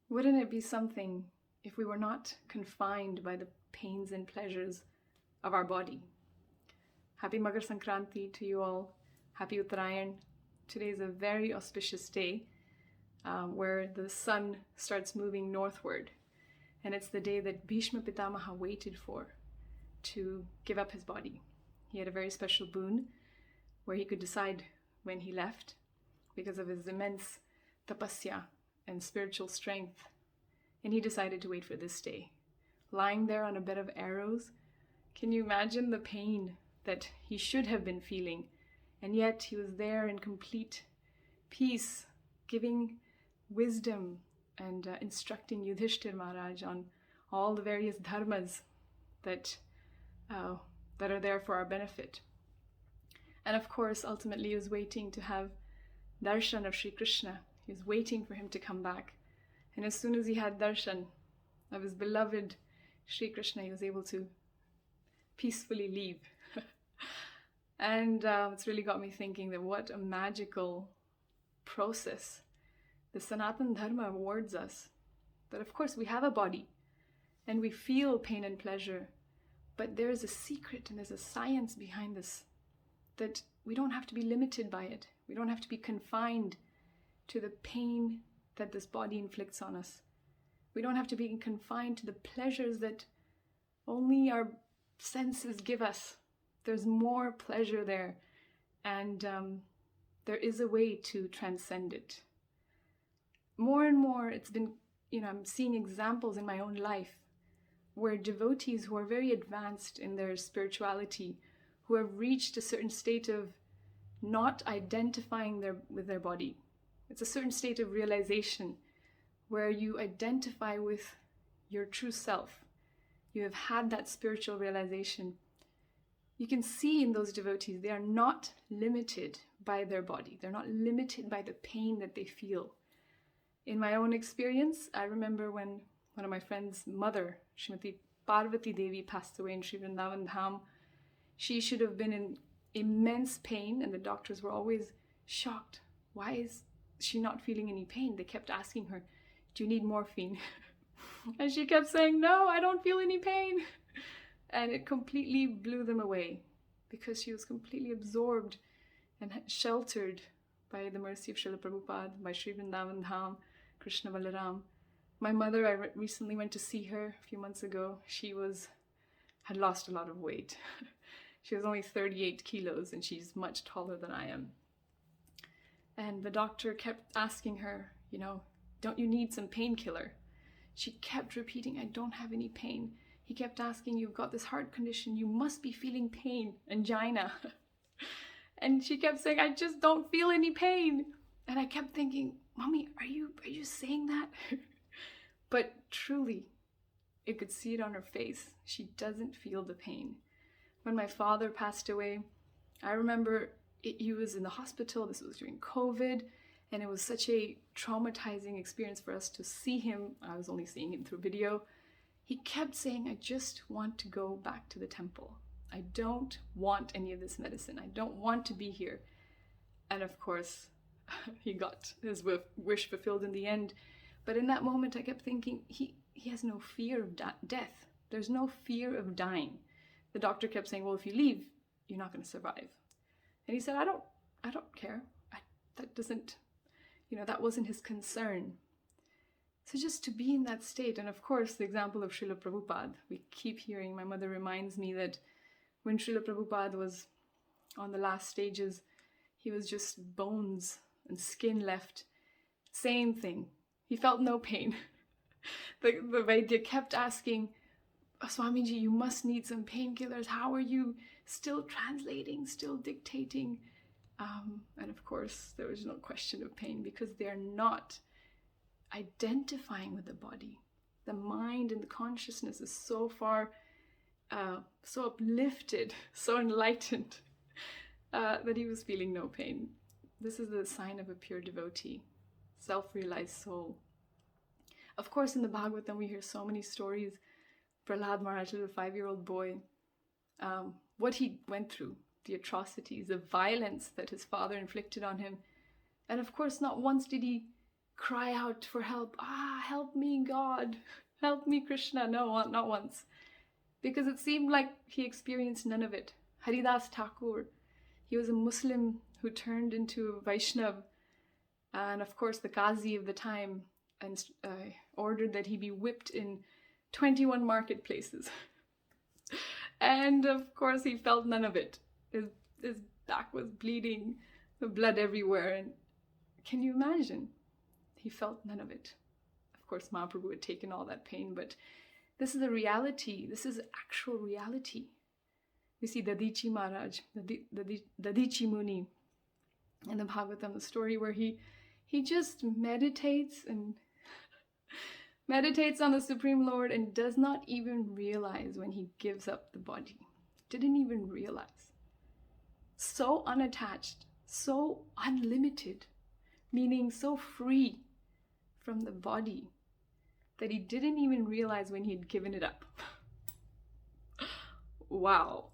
Wouldn't it be something if we were not confined by the pains and pleasures of our body? Happy Makar Sankranti to you all. Happy Uttarayan. Today is a very auspicious day where the sun starts moving northward. And it's the day that Bhishma Pitamaha waited for to give up his body. He had a very special boon where he could decide when he left because of his immense tapasya and spiritual strength. And he decided to wait for this day. Lying there on a bed of arrows, can you imagine the pain that he should have been feeling? And yet he was there in complete peace, giving wisdom and instructing Yudhishthir Maharaj on all the various dharmas that are there for our benefit. And of course, ultimately he was waiting to have darshan of Sri Krishna. He was waiting for him to come back. And as soon as he had darshan of his beloved Sri Krishna, he was able to peacefully leave. And it's really got me thinking that what a magical process the Sanatana Dharma awards us. That of course we have a body and we feel pain and pleasure, but there is a secret and there's a science behind this, that we don't have to be limited by it. We don't have to be confined to the pain that this body inflicts on us. We don't have to be confined to the pleasures that only our senses give us. There's more pleasure there, and there is a way to transcend it. More and more, it's been, I'm seeing examples in my own life where devotees who are very advanced in their spirituality, who have reached a certain state of not identifying with their body. It's a certain state of realization where you identify with your true self. You have had that spiritual realization. You can see in those devotees, they are not limited by their body. They're not limited by the pain that they feel. In my own experience, I remember when one of my friend's mother, Srimati Parvati Devi, passed away in Sri Vrindavan Dham. She should have been in immense pain, and the doctors were always shocked. Why is she not feeling any pain? They kept asking her, do you need morphine? And she kept saying, no, I don't feel any pain. And it completely blew them away because she was completely absorbed and sheltered by the mercy of Srila Prabhupada, by Sri Vrindavan Dham, Krishna Balaram. My mother, I recently went to see her a few months ago. She had lost a lot of weight. She was only 38 kilos and she's much taller than I am. And the doctor kept asking her, don't you need some painkiller? She kept repeating, I don't have any pain. He kept asking, you've got this heart condition, you must be feeling pain, angina. And she kept saying, I just don't feel any pain. And I kept thinking, Mommy, are you saying that? But truly, you could see it on her face. She doesn't feel the pain. When my father passed away, I remember he was in the hospital. This was during COVID, and it was such a traumatizing experience for us to see him. I was only seeing him through video. He kept saying, I just want to go back to the temple. I don't want any of this medicine. I don't want to be here. And of course, he got his wish fulfilled in the end. But in that moment, I kept thinking, he has no fear of death. There's no fear of dying. The doctor kept saying, well, if you leave, you're not going to survive. And he said, I don't care. That wasn't his concern. So just to be in that state, and of course the example of Srila Prabhupada, we keep hearing, my mother reminds me that when Srila Prabhupada was on the last stages, he was just bones and skin left. Same thing. He felt no pain. The Vaidya kept asking, Swamiji, you must need some painkillers. How are you still translating, still dictating? And of course, there was no question of pain because they're not identifying with the body. The mind and the consciousness is so far, so uplifted, so enlightened, that he was feeling no pain. This is the sign of a pure devotee, self-realized soul. Of course, in the Bhagavatam, we hear so many stories. Prahlad Maharaj, a little 5-year-old boy, what he went through, the atrocities, the violence that his father inflicted on him. And of course, not once did he cry out for help. Help me, God. Help me, Krishna. No, not once. Because it seemed like he experienced none of it. Haridas Thakur, he was a Muslim who turned into a Vaishnav. And of course, the Qazi of the time ordered that he be whipped in 21 marketplaces. And of course, he felt none of it. His back was bleeding, the blood everywhere. And can you imagine? He felt none of it. Of course, Mahaprabhu had taken all that pain, but this is a reality. This is actual reality. We see Dadichi Maharaj, Dadichi Muni in the Bhagavatam, the story where he just meditates and meditates on the Supreme Lord and does not even realize when he gives up the body. Didn't even realize. So unattached, so unlimited, meaning so free from the body that he didn't even realize when he'd given it up. Wow.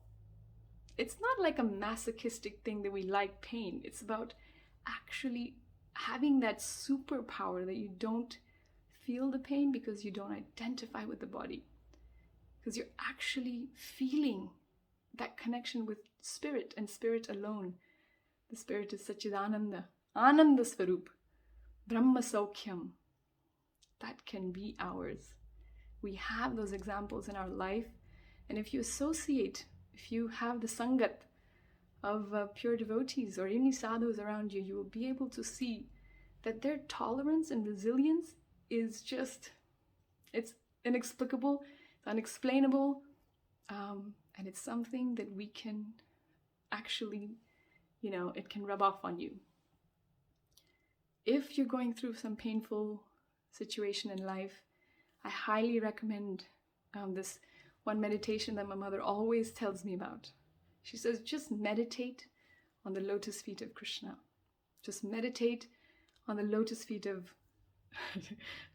It's not like a masochistic thing that we like pain. It's about actually having that superpower that you don't feel the pain because you don't identify with the body. Because you're actually feeling that connection with spirit and spirit alone. The spirit is Sachidananda, Ananda Swarup, Brahma Saukhyam. That can be ours. We have those examples in our life. And if you associate, if you have the sangat of pure devotees or any sadhus around you, you will be able to see that their tolerance and resilience is just, it's inexplicable, unexplainable, and it's something that we can actually, it can rub off on you. If you're going through some painful situation in life, I highly recommend this one meditation that my mother always tells me about. She says, just meditate on the lotus feet of Krishna. Just meditate on the lotus feet of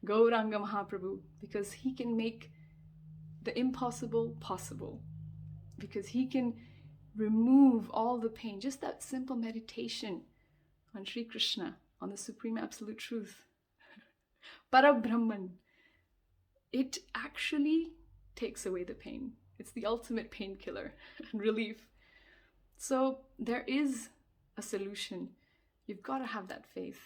Gauranga Mahaprabhu, because he can make the impossible possible, because he can remove all the pain. Just that simple meditation on Sri Krishna, on the Supreme Absolute Truth, Parabrahman, it actually takes away the pain. It's the ultimate painkiller and relief. So there is a solution. You've got to have that faith.